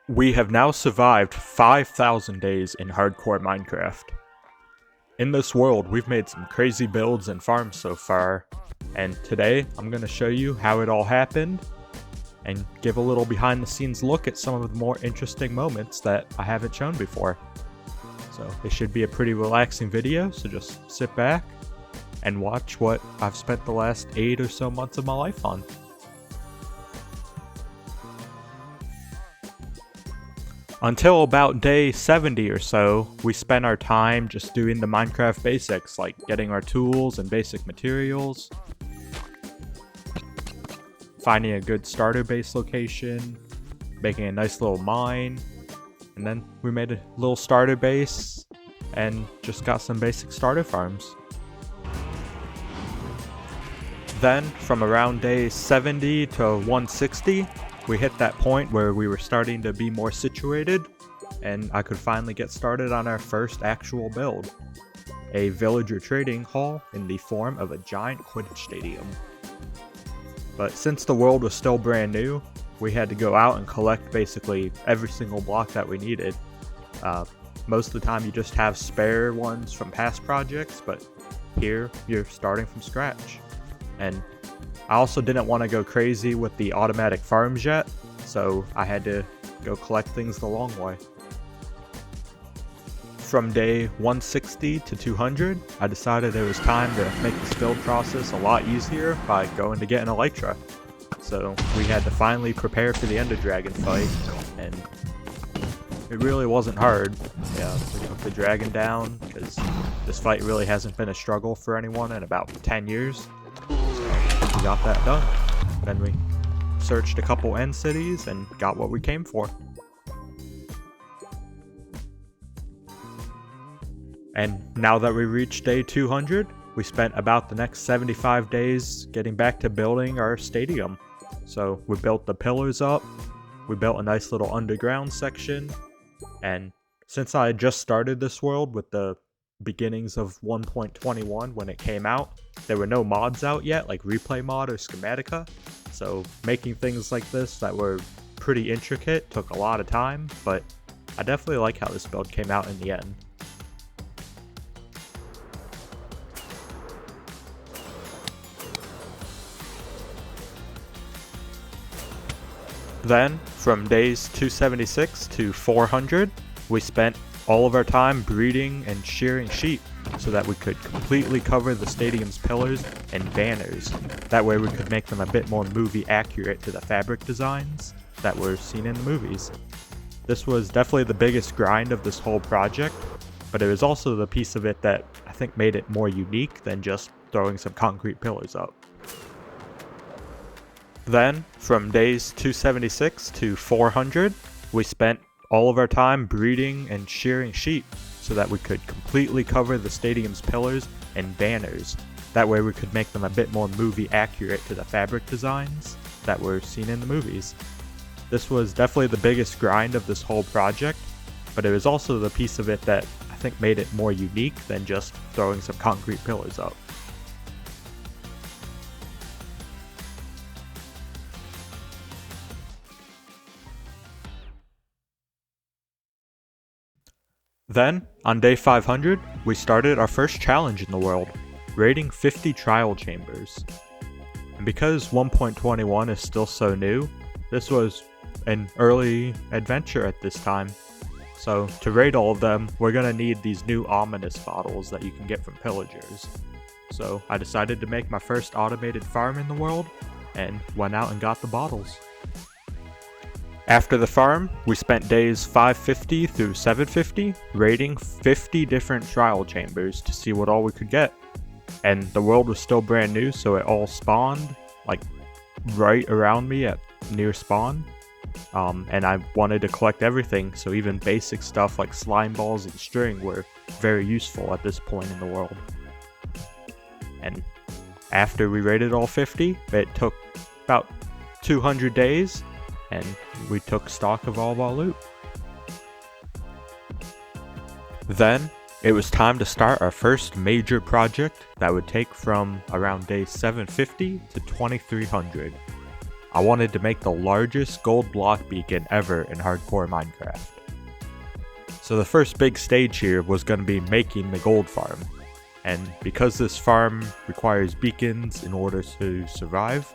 We have now survived 5,000 days in hardcore Minecraft. In this world, we've made some crazy builds and farms so far, and today I'm going to show you how it all happened and give a little behind the scenes look at some of the more interesting moments that I haven't shown before. So it should be a pretty relaxing video, so just sit back and watch what I've spent the last 8 or so months of my life on. Until about day 70 or so, we spent our time just doing the Minecraft basics, like getting our tools and basic materials, finding a good starter base location, making a nice little mine, and then we made a little starter base and just got some basic starter farms. Then, from around day 70 to 160, we hit that point where we were starting to be more situated, and I could finally get started on our first actual build. A villager trading hall in the form of a giant Quidditch stadium. But since the world was still brand new, we had to go out and collect basically every single block that we needed. Most of the time you just have spare ones from past projects, but here you're starting from scratch. And I also didn't want to go crazy with the automatic farms yet, so I had to go collect things the long way. From day 160 to 200, I decided it was time to make this build process a lot easier by going to get an elytra. So we had to finally prepare for the Ender Dragon fight, and it really wasn't hard. Yeah, we took the dragon down, because this fight really hasn't been a struggle for anyone in about 10 years. We got that done. Then we searched a couple end cities and got what we came for. And now that we reached day 200, we spent about the next 75 days getting back to building our stadium. So we built the pillars up, we built a nice little underground section, and since I had just started this world with the beginnings of 1.21 when it came out, there were no mods out yet, like Replay Mod or Schematica, so making things like this that were pretty intricate took a lot of time, but I definitely like how this build came out in the end. Then, from days 276 to 400, we spent all of our time breeding and shearing sheep so that we could completely cover the stadium's pillars and banners. That way we could make them a bit more movie accurate to the fabric designs that were seen in the movies. This was definitely the biggest grind of this whole project, but it was also the piece of it that I think made it more unique than just throwing some concrete pillars up. Then, from days 276 to 400, we spent all of our time breeding and shearing sheep so that we could completely cover the stadium's pillars and banners. That way we could make them a bit more movie accurate to the fabric designs that were seen in the movies. This was definitely the biggest grind of this whole project, but it was also the piece of it that I think made it more unique than just throwing some concrete pillars up. Then, on day 500, we started our first challenge in the world, raiding 50 trial chambers. And because 1.21 is still so new, this was an early adventure at this time. So to raid all of them, we're going to need these new ominous bottles that you can get from pillagers. So I decided to make my first automated farm in the world, and went out and got the bottles. After the farm, we spent days 550 through 750 raiding 50 different trial chambers to see what all we could get. And the world was still brand new, so it all spawned like right around me at near spawn. And I wanted to collect everything, so even basic stuff like slime balls and string were very useful at this point in the world. And after we raided all 50, it took about 200 days, and we took stock of all of our loot. Then, it was time to start our first major project that would take from around day 750 to 2300. I wanted to make the largest gold block beacon ever in hardcore Minecraft. So the first big stage here was going to be making the gold farm. And because this farm requires beacons in order to survive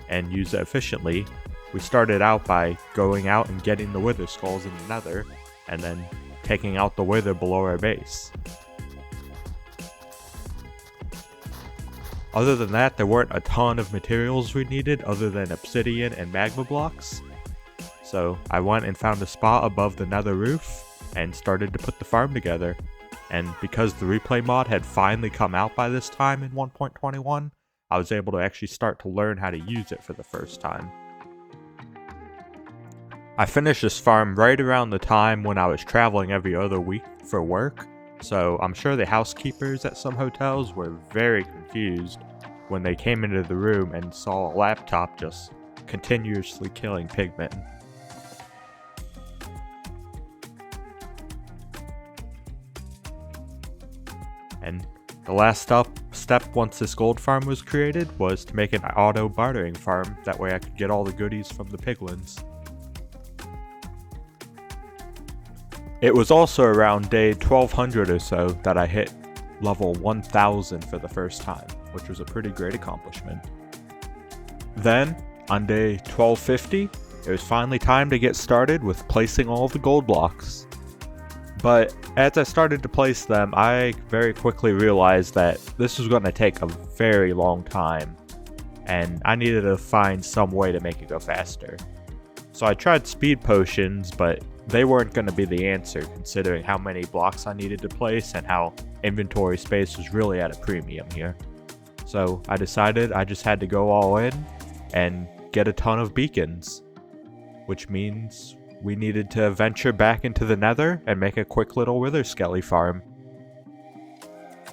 and use it efficiently, we started out by going out and getting the wither skulls in the nether, and then taking out the wither below our base. Other than that, there weren't a ton of materials we needed other than obsidian and magma blocks. So I went and found a spot above the nether roof and started to put the farm together. And because the replay mod had finally come out by this time in 1.21, I was able to actually start to learn how to use it for the first time. I finished this farm right around the time when I was traveling every other week for work, so I'm sure the housekeepers at some hotels were very confused when they came into the room and saw a laptop just continuously killing pigmen. And the last step once this gold farm was created was to make an auto bartering farm, that way I could get all the goodies from the piglins. It was also around day 1200 or so that I hit level 1000 for the first time, which was a pretty great accomplishment. Then, on day 1250, it was finally time to get started with placing all the gold blocks. But as I started to place them, I very quickly realized that this was going to take a very long time, and I needed to find some way to make it go faster. So I tried speed potions, but they weren't going to be the answer considering how many blocks I needed to place and how inventory space was really at a premium here. So I decided I just had to go all in and get a ton of beacons, which means we needed to venture back into the nether and make a quick little wither skelly farm.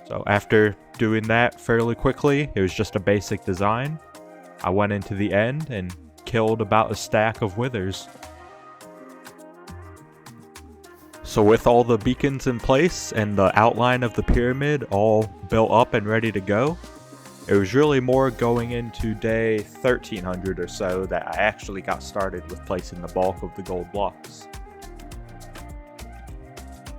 So after doing that fairly quickly, it was just a basic design. I went into the end and killed about a stack of withers. So with all the beacons in place and the outline of the pyramid all built up and ready to go, it was really more going into day 1300 or so that I actually got started with placing the bulk of the gold blocks.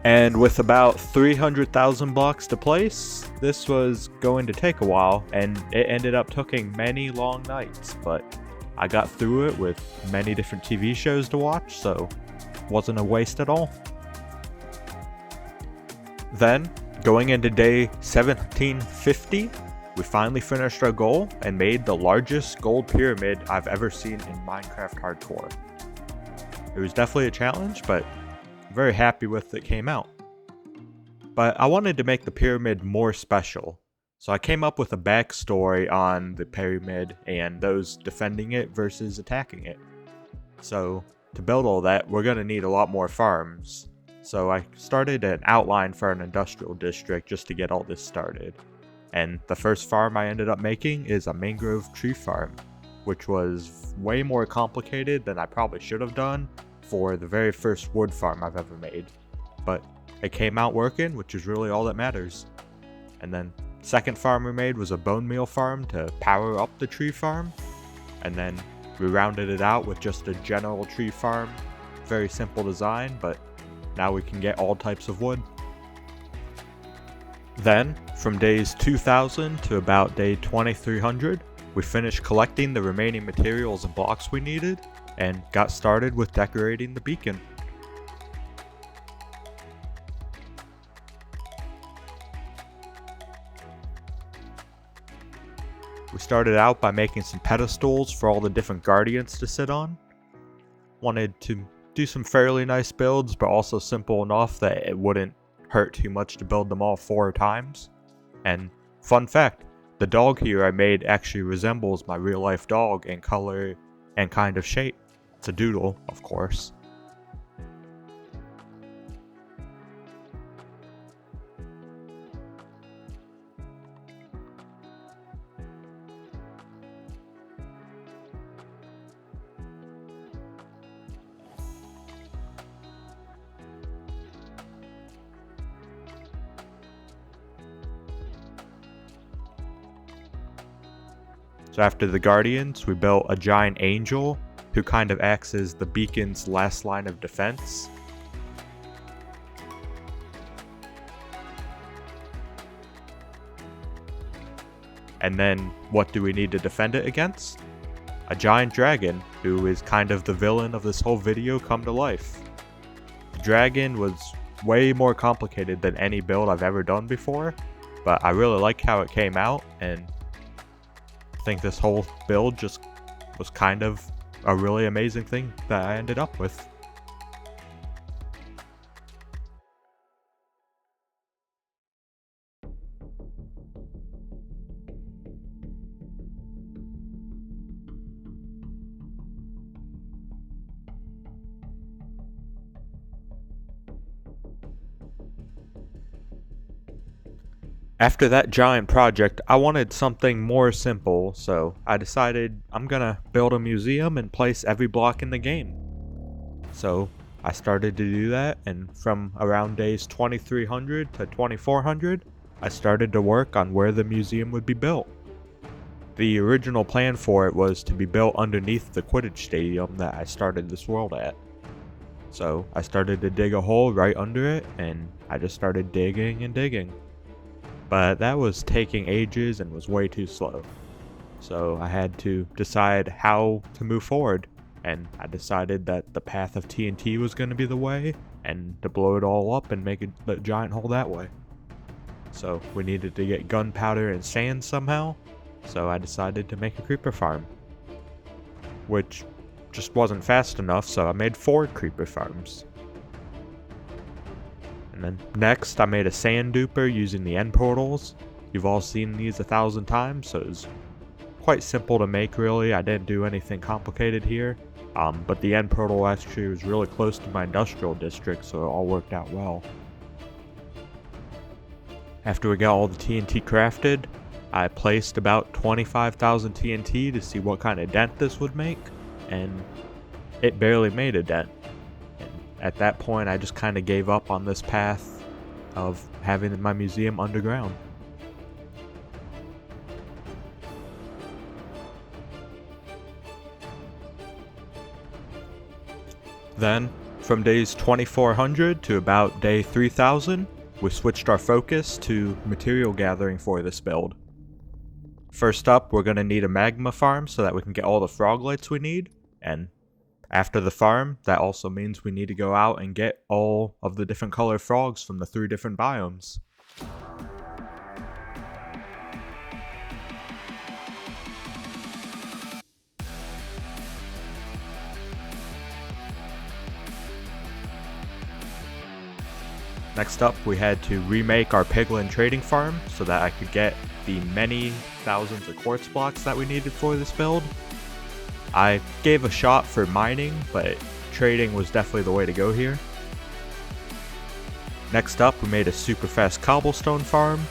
And with about 300,000 blocks to place, this was going to take a while, and it ended up taking many long nights, but I got through it with many different TV shows to watch, so it wasn't a waste at all. Then, going into day 1750, we finally finished our goal and made the largest gold pyramid I've ever seen in Minecraft Hardcore. It was definitely a challenge, but I'm very happy with it came out. But I wanted to make the pyramid more special, so I came up with a backstory on the pyramid and those defending it versus attacking it. So, to build all that, we're going to need a lot more farms. So I started an outline for an industrial district just to get all this started. And the first farm I ended up making is a mangrove tree farm, which was way more complicated than I probably should have done for the very first wood farm I've ever made. But it came out working, which is really all that matters. And then second farm we made was a bone meal farm to power up the tree farm. And then we rounded it out with just a general tree farm. Very simple design, but now we can get all types of wood. Then, from days 2000 to about day 2300, we finished collecting the remaining materials and blocks we needed, and got started with decorating the beacon. We started out by making some pedestals for all the different guardians to sit on. Wanted to do some fairly nice builds, but also simple enough that it wouldn't hurt too much to build them all 4 times. And fun fact, the dog here I made actually resembles my real life dog in color and kind of shape. It's a doodle, of course. So after the Guardians, we built a giant angel who kind of acts as the beacon's last line of defense. And then, what do we need to defend it against? A giant dragon, who is kind of the villain of this whole video come to life. The dragon was way more complicated than any build I've ever done before, but I really like how it came out, and I think this whole build just was kind of a really amazing thing that I ended up with. After that giant project, I wanted something more simple, so I decided I'm gonna build a museum and place every block in the game. So I started to do that, and from around days 2300 to 2400, I started to work on where the museum would be built. The original plan for it was to be built underneath the Quidditch stadium that I started this world at. So I started to dig a hole right under it, and I just started digging and digging. But that was taking ages and was way too slow. So I had to decide how to move forward, and I decided that the path of TNT was going to be the way, and to blow it all up and make a giant hole that way. So we needed to get gunpowder and sand somehow, so I decided to make a creeper farm. Which just wasn't fast enough, so I made 4 creeper farms. And then next, I made a sand duper using the end portals. You've all seen these 1,000 times, so it's quite simple to make really. I didn't do anything complicated here. But the end portal actually was really close to my industrial district, so it all worked out well. After we got all the TNT crafted, I placed about 25,000 TNT to see what kind of dent this would make, and it barely made a dent. At that point, I just kind of gave up on this path of having my museum underground. Then, from days 2400 to about day 3000, we switched our focus to material gathering for this build. First up, we're going to need a magma farm so that we can get all the frog lights we need, and after the farm, that also means we need to go out and get all of the different colored frogs from the 3 different biomes. Next up, we had to remake our piglin trading farm so that I could get the many thousands of quartz blocks that we needed for this build. I gave a shot for mining, but trading was definitely the way to go here. Next up, we made a super fast cobblestone farm.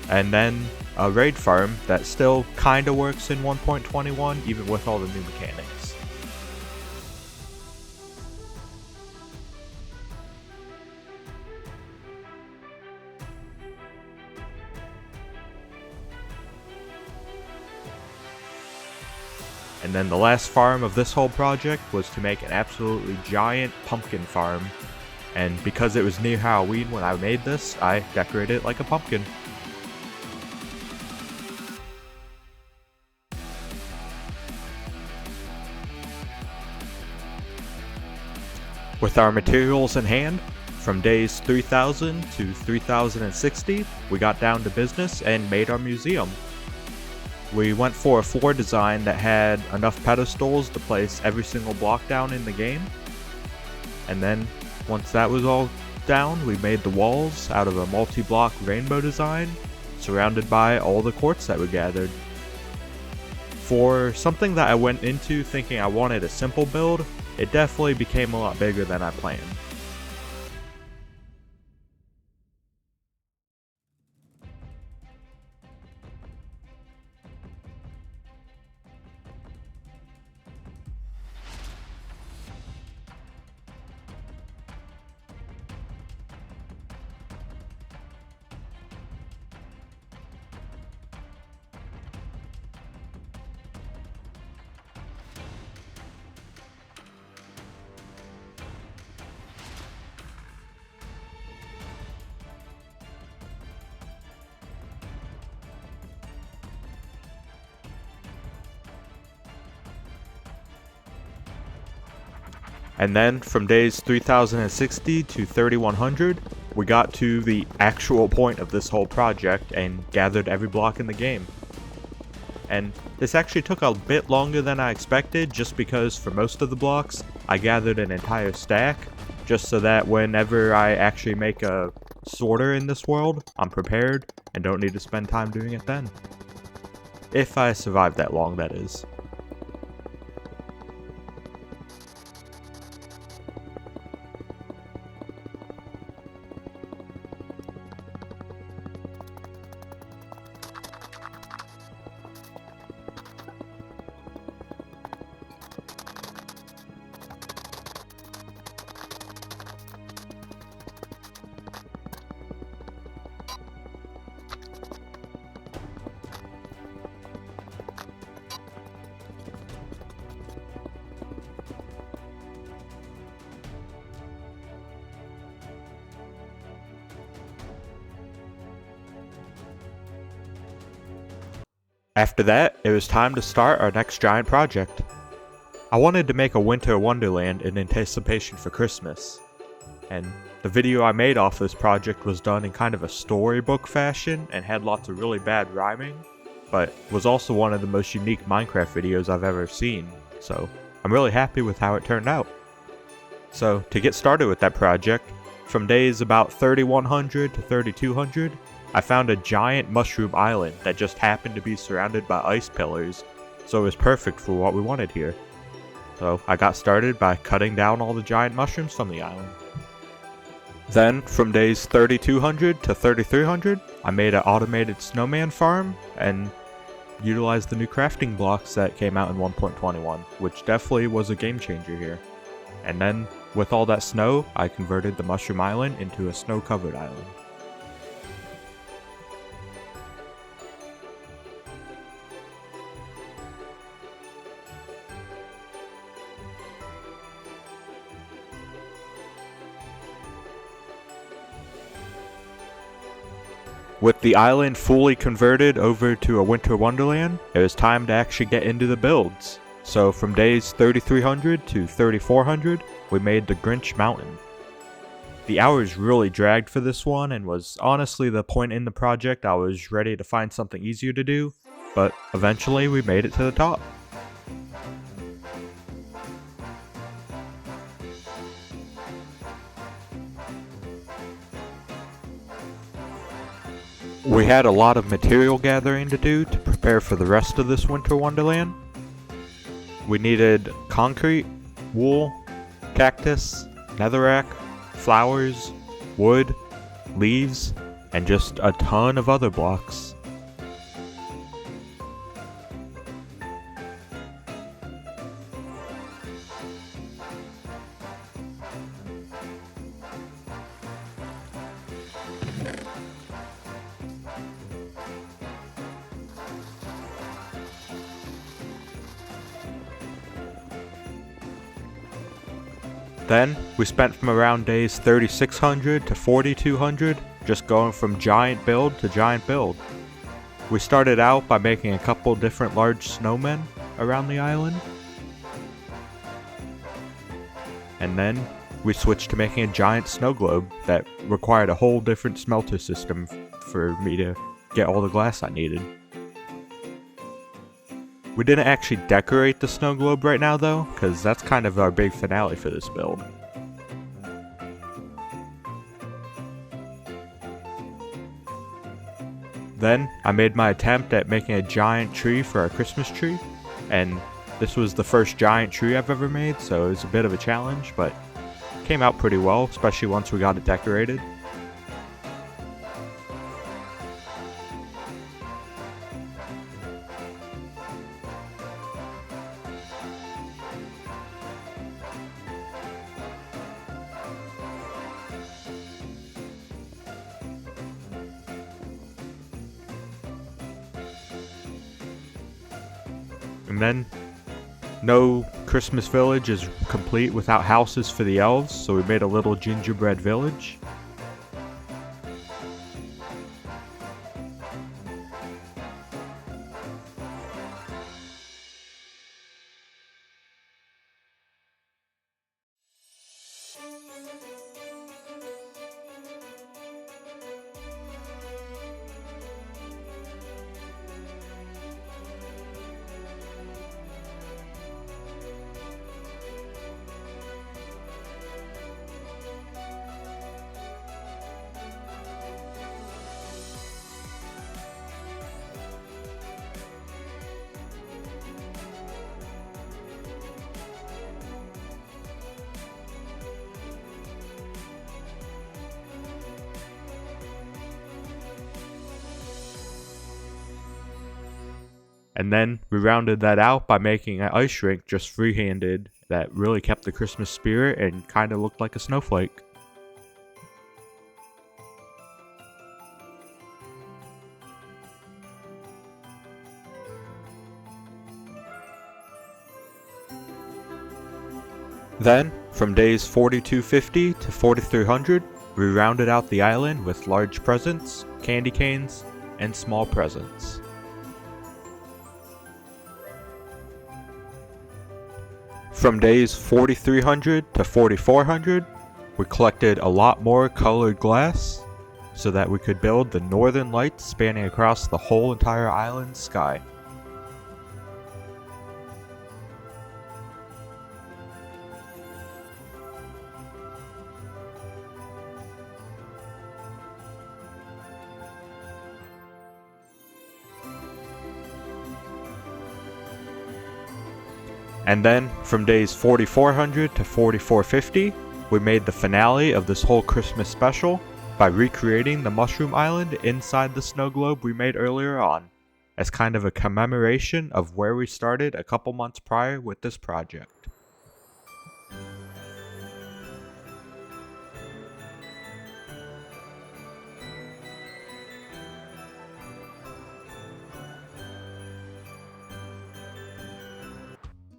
And then a raid farm that still kinda works in 1.21 even with all the new mechanics. And then the last farm of this whole project was to make an absolutely giant pumpkin farm. And because it was near Halloween when I made this, I decorated it like a pumpkin. With our materials in hand, from days 3000 to 3060, we got down to business and made our museum. We went for a floor design that had enough pedestals to place every single block down in the game. And then, once that was all down, we made the walls out of a multi-block rainbow design, surrounded by all the quartz that we gathered. For something that I went into thinking I wanted a simple build, it definitely became a lot bigger than I planned. And then from days 3060 to 3100, we got to the actual point of this whole project and gathered every block in the game. And this actually took a bit longer than I expected, just because for most of the blocks, I gathered an entire stack, just so that whenever I actually make a sorter in this world, I'm prepared and don't need to spend time doing it then. If I survive that long, that is. After that, it was time to start our next giant project. I wanted to make a winter wonderland in anticipation for Christmas, and the video I made off this project was done in kind of a storybook fashion and had lots of really bad rhyming, but was also one of the most unique Minecraft videos I've ever seen, so I'm really happy with how it turned out. So to get started with that project, from days about 3100 to 3200, I found a giant mushroom island that just happened to be surrounded by ice pillars, so it was perfect for what we wanted here. So I got started by cutting down all the giant mushrooms from the island. Then, from days 3200 to 3300, I made an automated snowman farm and utilized the new crafting blocks that came out in 1.21, which definitely was a game changer here. And then, with all that snow, I converted the mushroom island into a snow-covered island. With the island fully converted over to a winter wonderland, it was time to actually get into the builds. So from days 3300 to 3400, we made the Grinch Mountain. The hours really dragged for this one and was honestly the point in the project I was ready to find something easier to do, but eventually we made it to the top. We had a lot of material gathering to do to prepare for the rest of this winter wonderland. We needed concrete, wool, cactus, netherrack, flowers, wood, leaves, and just a ton of other blocks. Then, we spent from around days 3600 to 4200 just going from giant build to giant build. We started out by making a couple different large snowmen around the island. And then, we switched to making a giant snow globe that required a whole different smelter system for me to get all the glass I needed. We didn't actually decorate the snow globe right now though, because that's kind of our big finale for this build. Then, I made my attempt at making a giant tree for our Christmas tree, and this was the first giant tree I've ever made, so it was a bit of a challenge, but it came out pretty well, especially once we got it decorated. And then, no Christmas village is complete without houses for the elves, so we made a little gingerbread village. And then we rounded that out by making an ice rink just free-handed that really kept the Christmas spirit and kind of looked like a snowflake. Then, from days 4250 to 4300, we rounded out the island with large presents, candy canes, and small presents. From days 4300 to 4400, we collected a lot more colored glass so that we could build the northern lights spanning across the whole entire island sky. And then, from days 4400 to 4450, we made the finale of this whole Christmas special by recreating the Mushroom Island inside the snow globe we made earlier on, as kind of a commemoration of where we started a couple months prior with this project.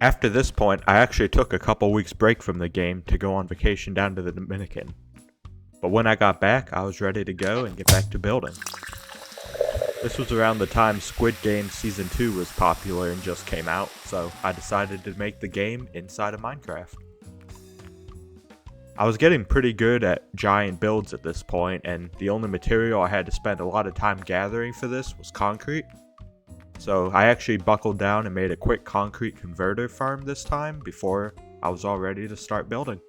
After this point, I actually took a couple weeks break from the game to go on vacation down to the Dominican. But when I got back, I was ready to go and get back to building. This was around the time Squid Game Season 2 was popular and just came out, so I decided to make the game inside of Minecraft. I was getting pretty good at giant builds at this point, and the only material I had to spend a lot of time gathering for this was concrete. So I actually buckled down and made a quick concrete converter farm this time before I was all ready to start building.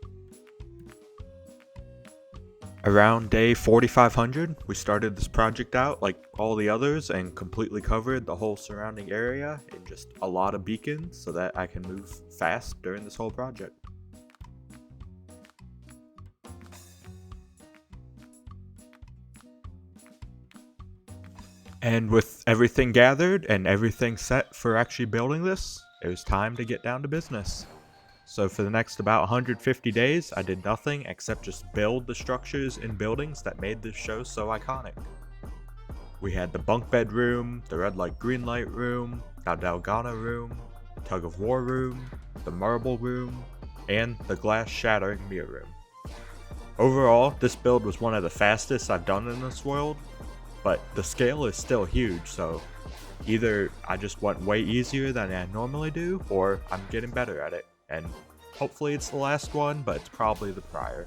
Around day 4500, we started this project out like all the others and completely covered the whole surrounding area in just a lot of beacons so that I can move fast during this whole project. And with everything gathered and everything set for actually building this, it was time to get down to business. So for the next about 150 days, I did nothing except just build the structures and buildings that made this show so iconic. We had the bunk bed room, the red light green light room, the Dalgana room, the tug of war room, the marble room, and the glass shattering mirror room. Overall, this build was one of the fastest I've done in this world, but the scale is still huge, so either I just went way easier than I normally do, or I'm getting better at it, and hopefully it's the last one, but it's probably the prior.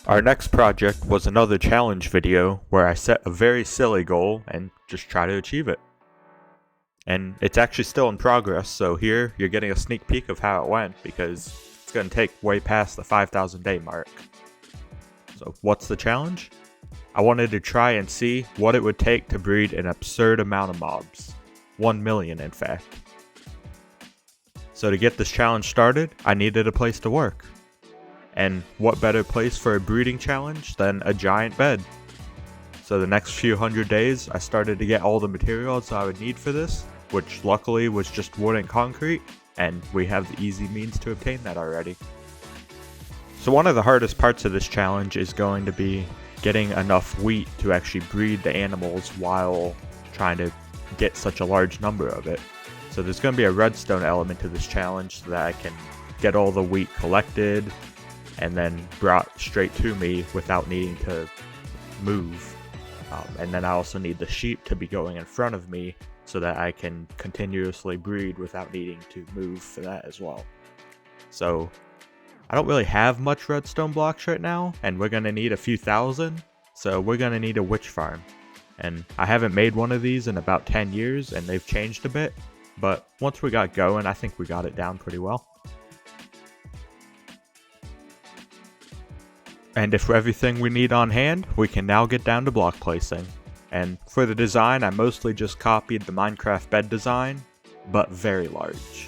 Our next project was another challenge video where I set a very silly goal and just try to achieve it. And it's actually still in progress, so here you're getting a sneak peek of how it went because it's going to take way past the 5,000 day mark. So what's the challenge? I wanted to try and see what it would take to breed an absurd amount of mobs. 1 million in fact. So to get this challenge started, I needed a place to work. And what better place for a breeding challenge than a giant bed? So the next few hundred days, I started to get all the materials I would need for this, which luckily was just wood and concrete, and we have the easy means to obtain that already. So one of the hardest parts of this challenge is going to be getting enough wheat to actually breed the animals while trying to get such a large number of it. So there's going to be a redstone element to this challenge so that I can get all the wheat collected and then brought straight to me without needing to move. And then I also need the sheep to be going in front of me so that I can continuously breed without needing to move for that as well. So I don't really have much redstone blocks right now, and we're going to need a few thousand, so we're going to need a witch farm. And I haven't made one of these in about 10 years, and they've changed a bit, but once we got going, I think we got it down pretty well. And if everything we need on hand, we can now get down to block placing. And for the design, I mostly just copied the Minecraft bed design, but very large.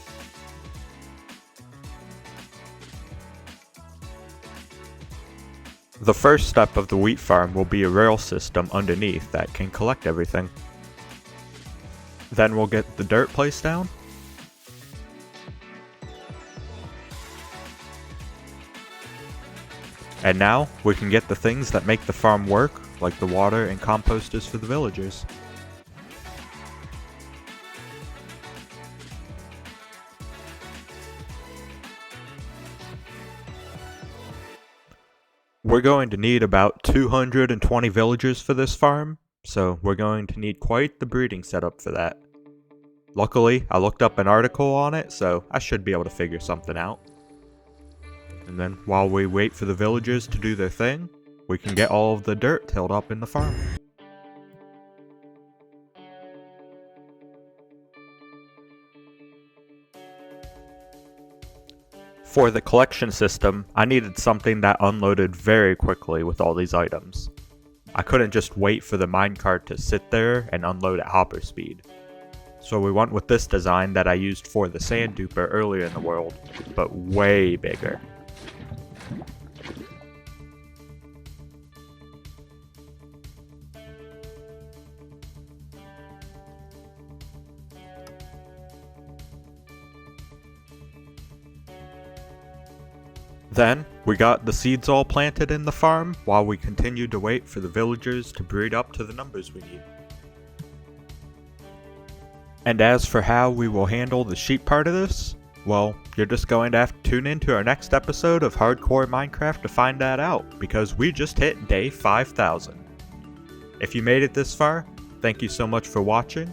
The first step of the wheat farm will be a rail system underneath that can collect everything. Then we'll get the dirt placed down. And now, we can get the things that make the farm work, like the water and composters for the villagers. We're going to need about 220 villagers for this farm, so we're going to need quite the breeding setup for that. Luckily, I looked up an article on it, so I should be able to figure something out. And then while we wait for the villagers to do their thing, we can get all of the dirt tilled up in the farm. For the collection system, I needed something that unloaded very quickly with all these items. I couldn't just wait for the minecart to sit there and unload at hopper speed. So we went with this design that I used for the sand duper earlier in the world, but way bigger. Then, we got the seeds all planted in the farm while we continued to wait for the villagers to breed up to the numbers we need. And as for how we will handle the sheep part of this, well, you're just going to have to tune in to our next episode of Hardcore Minecraft to find that out, because we just hit day 5,000. If you made it this far, thank you so much for watching.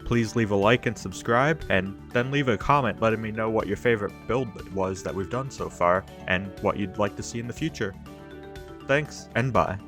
Please leave a like and subscribe, and then leave a comment letting me know what your favorite build was that we've done so far, and what you'd like to see in the future. Thanks, and bye.